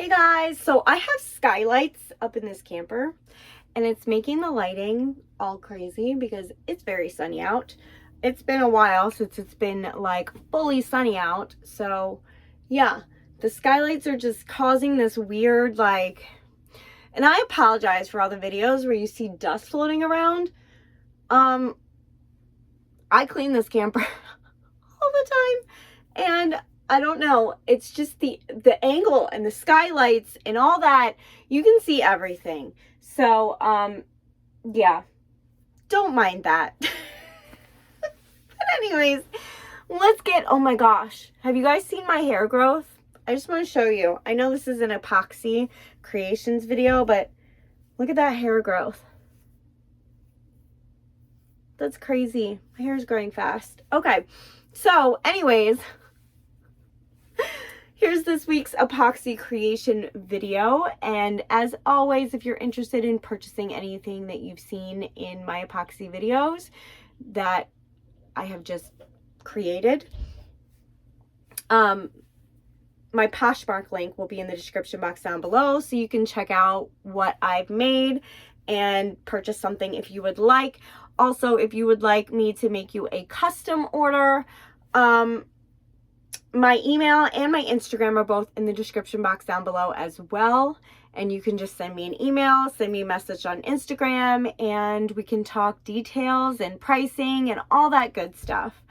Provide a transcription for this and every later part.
Hey guys, so I have skylights up in this camper and it's making the lighting all crazy because it's very sunny out. It's been a while since it's been like fully sunny out. So yeah, the skylights are just causing this weird and I apologize for all the videos where you see dust floating around. I clean this camper all the time and I don't know, it's just the angle and the skylights and all that. You can see everything. So, yeah, don't mind that. But anyways, let's get, oh my gosh, have you guys seen my hair growth? I just want to show you. I know this is an Epoxy Creations video, but look at that hair growth. That's crazy. My hair is growing fast. Okay, so anyways, here's this week's Epoxy creation video, and as always, if you're interested in purchasing anything that you've seen in my epoxy videos that I have just created, my Poshmark link will be in the description box down below, so you can check out what I've made and purchase something if you would like. Also, if you would like me to make you a custom order, my email and my Instagram are both in the description box down below as well. And you can just send me an email, send me a message on Instagram, and we can talk details and pricing and all that good stuff.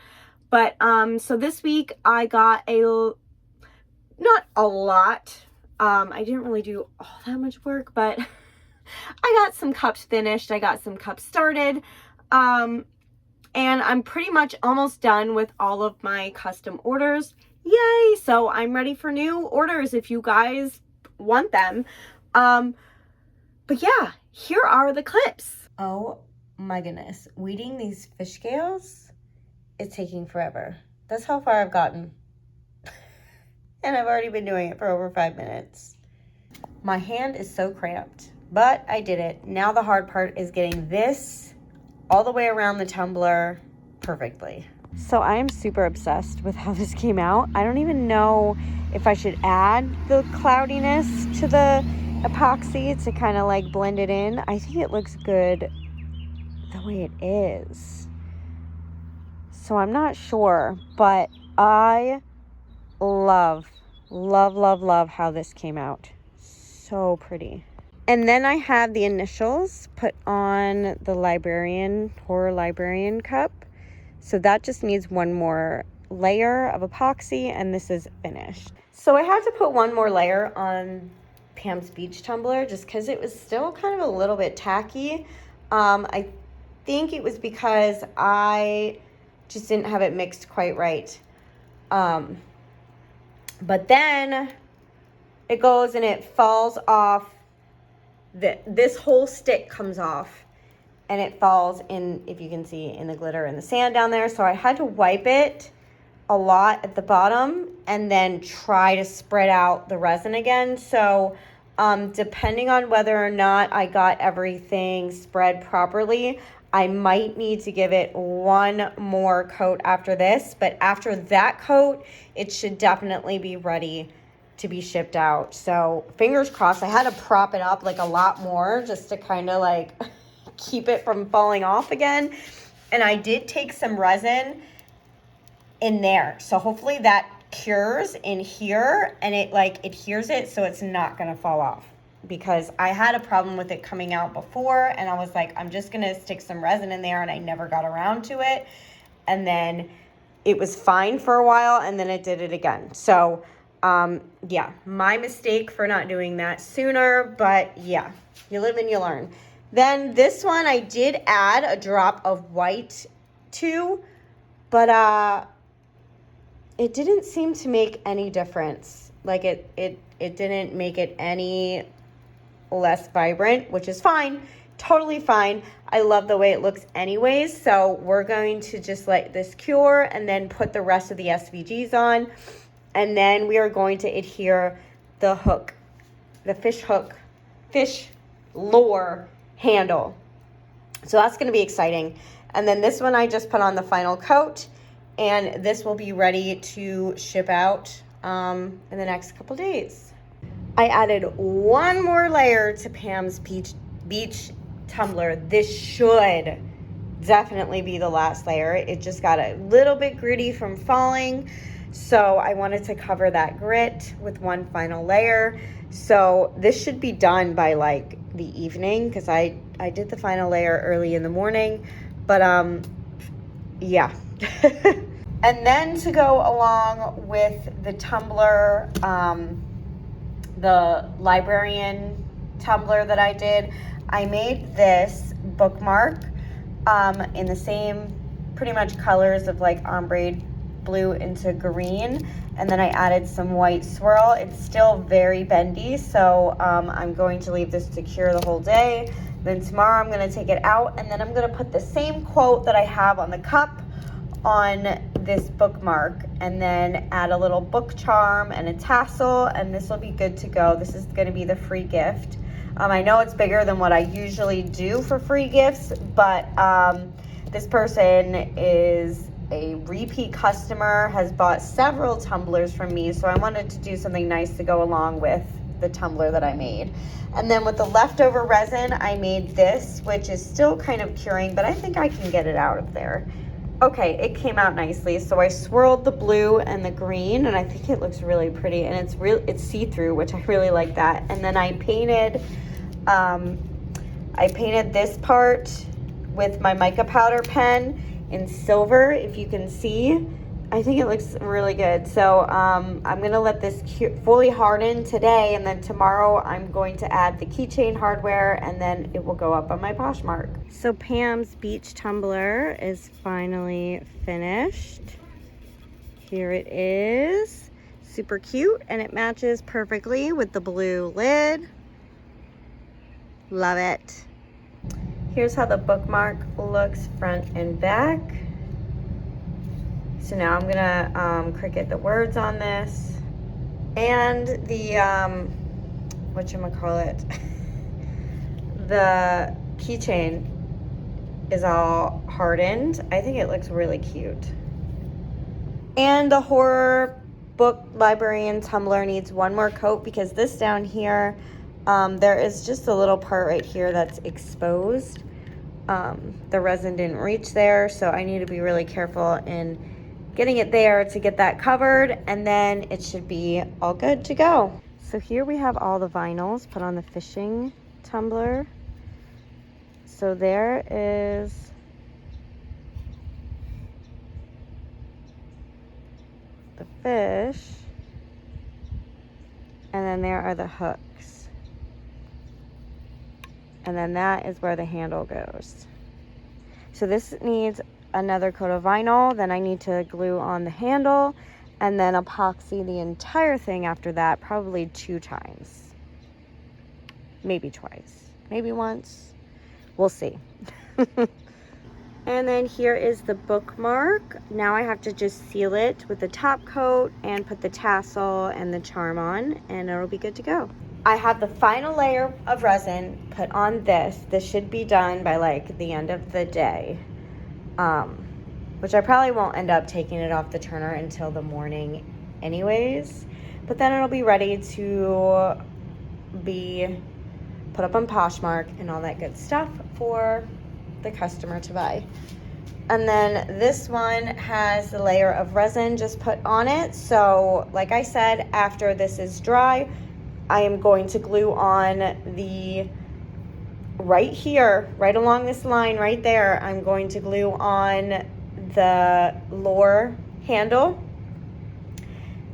But, so this week I got not a lot. I didn't really do all that much work, but I got some cups finished. I got some cups started. And I'm pretty much almost done with all of my custom orders. Yay! So I'm ready for new orders if you guys want them. But yeah, here are the clips. Oh my goodness. Weeding these fish scales is taking forever. That's how far I've gotten. And I've already been doing it for over 5 minutes. My hand is so cramped, but I did it. Now the hard part is getting this all the way around the tumbler perfectly. So I am super obsessed with how this came out. I don't even know if I should add the cloudiness to the epoxy to kind of like blend it in. I think it looks good the way it is. So I'm not sure, but I love how this came out. So pretty. And then I have the initials put on the horror librarian cup. So that just needs one more layer of epoxy and this is finished. So I had to put one more layer on Pam's beach tumbler just because it was still kind of a little bit tacky. I think it was because I just didn't have it mixed quite right. But then it goes and it falls off. This whole stick comes off. And it falls in, if you can see, in the glitter and the sand down there. So I had to wipe it a lot at the bottom and then try to spread out the resin again. So depending on whether or not I got everything spread properly, I might need to give it one more coat after this. But after that coat, it should definitely be ready to be shipped out. So fingers crossed. I had to prop it up like a lot more just to kind of like keep it from falling off again. And I did take some resin in there, so hopefully that cures in here and it like adheres it so it's not gonna fall off, because I had a problem with it coming out before and I was like, I'm just gonna stick some resin in there, and I never got around to it, and then it was fine for a while and then it did it again. So yeah, my mistake for not doing that sooner, but yeah, you live and you learn. Then this one I did add a drop of white to, but it didn't seem to make any difference. Like it didn't make it any less vibrant, which is fine, totally fine. I love the way it looks anyways. So we're going to just let this cure and then put the rest of the SVGs on. And then we are going to adhere the hook, the fish lure handle. So that's going to be exciting. And then this one I just put on the final coat, and this will be ready to ship out in the next couple days. I added one more layer to Pam's beach tumbler. This should definitely be the last layer. It just got a little bit gritty from falling, so I wanted to cover that grit with one final layer. So this should be done by like the evening, because I did the final layer early in the morning, but yeah. And then to go along with the tumbler, the librarian tumbler that I did, I made this bookmark in the same pretty much colors of like ombre blue into green, and then I added some white swirl. It's still very bendy, so I'm going to leave this to cure the whole day. Then tomorrow I'm going to take it out, and then I'm going to put the same quote that I have on the cup on this bookmark, and then add a little book charm and a tassel, and this will be good to go. This is going to be the free gift. I know it's bigger than what I usually do for free gifts, but this person is a repeat customer, has bought several tumblers from me, so I wanted to do something nice to go along with the tumbler that I made. And then with the leftover resin, I made this, which is still kind of curing, but I think I can get it out of there. Okay, it came out nicely. So I swirled the blue and the green, and I think it looks really pretty, and it's see-through, which I really like that. And then I painted this part with my mica powder pen in silver, if you can see. I think it looks really good. So I'm gonna let this fully harden today, and then tomorrow I'm going to add the keychain hardware, and then it will go up on my Poshmark. So Pam's beach tumbler is finally finished. Here it is, super cute, and it matches perfectly with the blue lid. Love it. Here's how the bookmark looks front and back. So now I'm gonna Cricut the words on this, and the whatchamacallit, the keychain is all hardened. I think it looks really cute. And the horror book librarian tumbler needs one more coat, because this down here, there is just a little part right here that's exposed. The resin didn't reach there, so I need to be really careful in getting it there to get that covered, and then it should be all good to go. So here we have all the vinyls put on the fishing tumbler. So there is the fish, and then there are the hooks, and then that is where the handle goes. So this needs another coat of vinyl, then I need to glue on the handle, and then epoxy the entire thing after that, probably 2 times, maybe twice, maybe once, we'll see. And then here is the bookmark. Now I have to just seal it with the top coat and put the tassel and the charm on, and it'll be good to go. I have the final layer of resin put on this. This should be done by like the end of the day. Which I probably won't end up taking it off the turner until the morning anyways, but then it'll be ready to be put up on Poshmark and all that good stuff for the customer to buy. And then this one has the layer of resin just put on it. So like I said, after this is dry, I am going to glue on the right here, right along this line right there, I'm going to glue on the lower handle,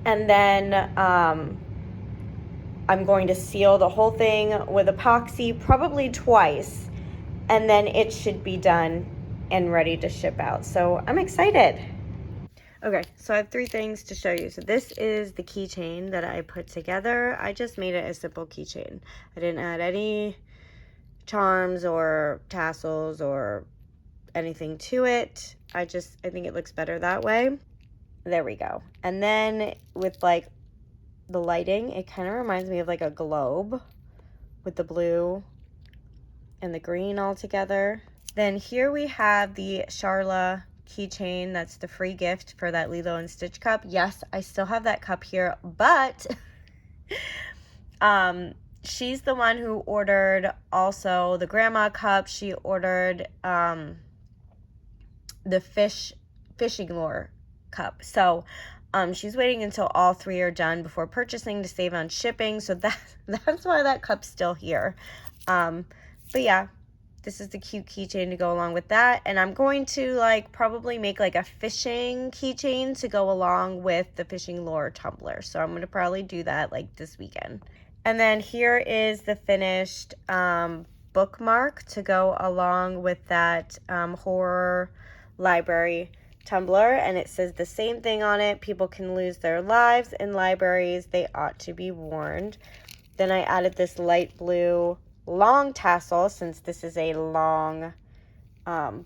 and then I'm going to seal the whole thing with epoxy, probably twice, and then it should be done and ready to ship out. So I'm excited. Okay, so I have 3 things to show you. So this is the keychain that I put together. I just made it a simple keychain. I didn't add any charms or tassels or anything to it. I think it looks better that way. There we go. And then with like the lighting, it kind of reminds me of like a globe with the blue and the green all together. Then here we have the Charla keychain. That's the free gift for that Lilo and Stitch cup. Yes, I still have that cup here, but She's the one who ordered also the grandma cup. She ordered the fishing lure cup. So she's waiting until all 3 are done before purchasing to save on shipping. So that's why that cup's still here. But yeah, this is the cute keychain to go along with that. And I'm going to like probably make like a fishing keychain to go along with the fishing lure tumbler. So I'm going to probably do that like this weekend. And then here is the finished bookmark to go along with that horror library tumbler. And it says the same thing on it. People can lose their lives in libraries. They ought to be warned. Then I added this light blue long tassel, since this is a long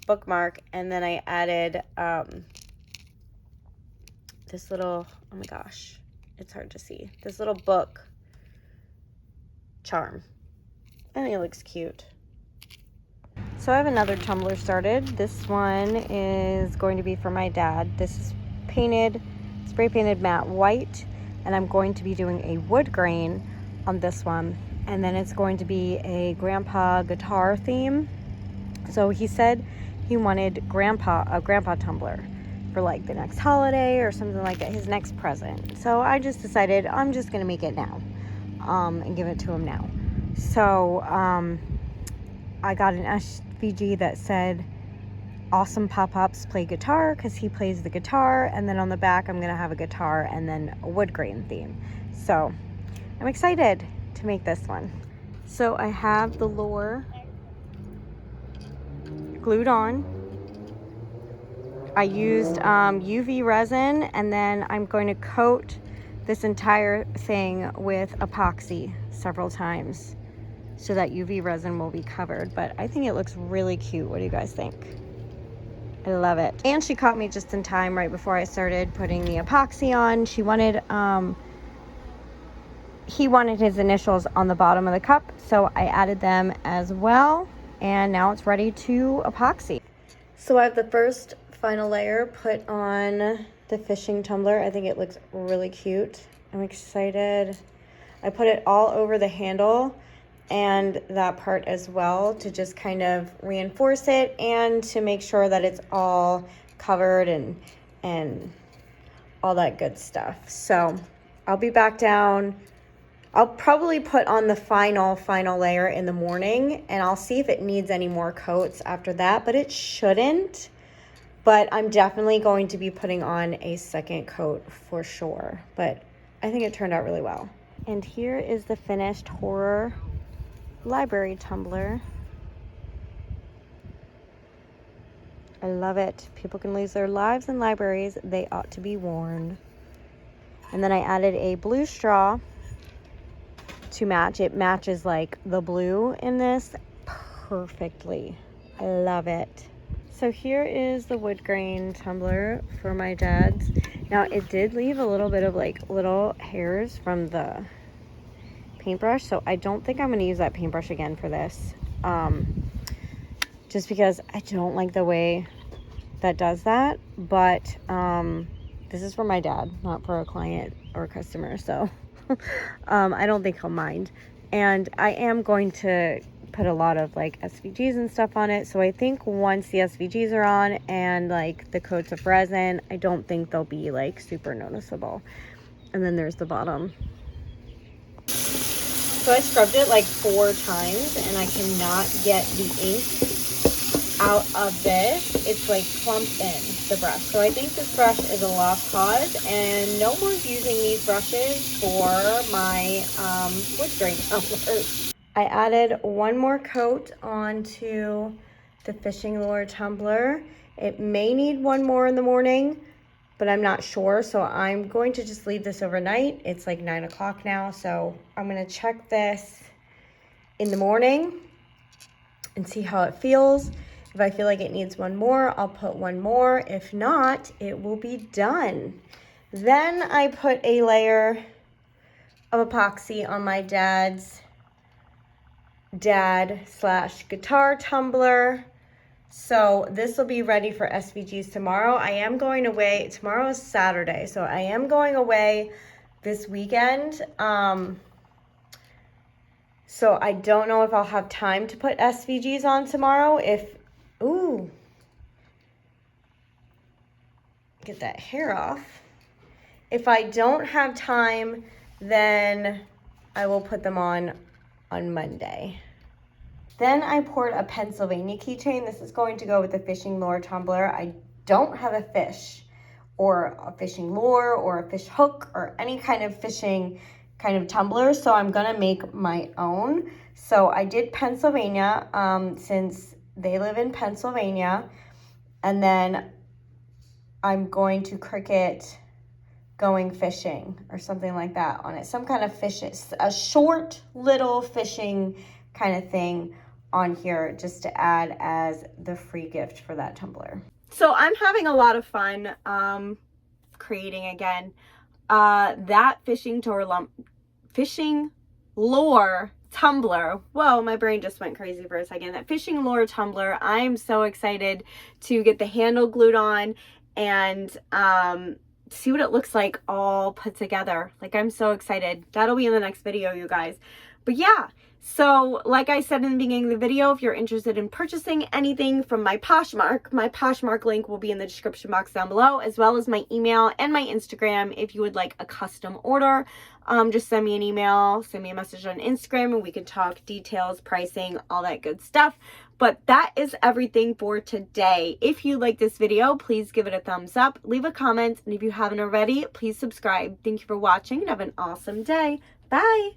bookmark. And then I added this little, oh my gosh, it's hard to see, this little book charm. I think it looks cute. So I have another tumbler started. This one is going to be for my dad. This is painted, spray painted matte white, and I'm going to be doing a wood grain on this one. And then it's going to be a grandpa guitar theme. So he said he wanted a grandpa tumbler for like the next holiday or something like that, his next present. So I just decided I'm just gonna make it now and give it to him now. So I got an SVG that said awesome pop-ups play guitar, because he plays the guitar, and then on the back I'm gonna have a guitar and then a wood grain theme. So I'm excited to make this one. So I have the lure glued on. I used UV resin, and then I'm going to coat this entire thing with epoxy several times so that UV resin will be covered. But I think it looks really cute. What do you guys think? I love it. And she caught me just in time right before I started putting the epoxy on. She wanted he wanted his initials on the bottom of the cup, so I added them as well, and now it's ready to epoxy. So I have the first final layer put on the fishing tumbler. I think it looks really cute. I'm excited. I put it all over the handle and that part as well to just kind of reinforce it and to make sure that it's all covered and all that good stuff. So I'll be back down. I'll probably put on the final layer in the morning, and I'll see if it needs any more coats after that, but it shouldn't. But I'm definitely going to be putting on a second coat for sure. But I think it turned out really well. And here is the finished horror library tumbler. I love it. People can lose their lives in libraries. They ought to be warned. And then I added a blue straw to match. It matches like the blue in this perfectly. I love it. So here is the wood grain tumbler for my dad's. Now it did leave a little bit of like little hairs from the paintbrush, so I don't think I'm going to use that paintbrush again for this, just because I don't like the way that does that. But this is for my dad, not for a client or a customer, so I don't think he'll mind. And I am going to put a lot of like SVGs and stuff on it, so I think once the SVGs are on and like the coats of resin, I don't think they'll be like super noticeable. And then there's the bottom. So I scrubbed it like 4 times and I cannot get the ink out of this. It's like clumped in the brush. So I think this brush is a lost cause, and no one's using these brushes for my wood grain tumblers. I added one more coat onto the fishing lure tumbler. It may need one more in the morning, but I'm not sure, so I'm going to just leave this overnight. It's like 9 o'clock now, so I'm gonna check this in the morning and see how it feels. If I feel like it needs one more, I'll put one more. If not, it will be done. Then I put a layer of epoxy on my dad's dad/guitar tumbler. So this will be ready for SVGs tomorrow. I am going away. Tomorrow is Saturday, so I am going away this weekend. So I don't know if I'll have time to put SVGs on tomorrow. Ooh, get that hair off. If I don't have time, then I will put them on Monday. Then I poured a Pennsylvania keychain. This is going to go with the fishing lure tumbler. I don't have a fish or a fishing lure or a fish hook or any kind of fishing kind of tumbler, so I'm gonna make my own. So I did Pennsylvania since they live in Pennsylvania, and then I'm going to Cricut going fishing or something like that on it. Some kind of fish, a short little fishing kind of thing on here just to add as the free gift for that tumbler. So I'm having a lot of fun creating again. That fishing lure tumbler. Whoa, my brain just went crazy for a second. That fishing lure tumbler, I'm so excited to get the handle glued on and see what it looks like all put together. Like, I'm so excited. That'll be in the next video, you guys. But yeah, so like I said in the beginning of the video, if you're interested in purchasing anything from my Poshmark link will be in the description box down below, as well as my email and my Instagram. If you would like a custom order, just send me an email, send me a message on Instagram, and we can talk details, pricing, all that good stuff. But that is everything for today. If you like this video, please give it a thumbs up, leave a comment, and if you haven't already, please subscribe. Thank you for watching and have an awesome day. Bye.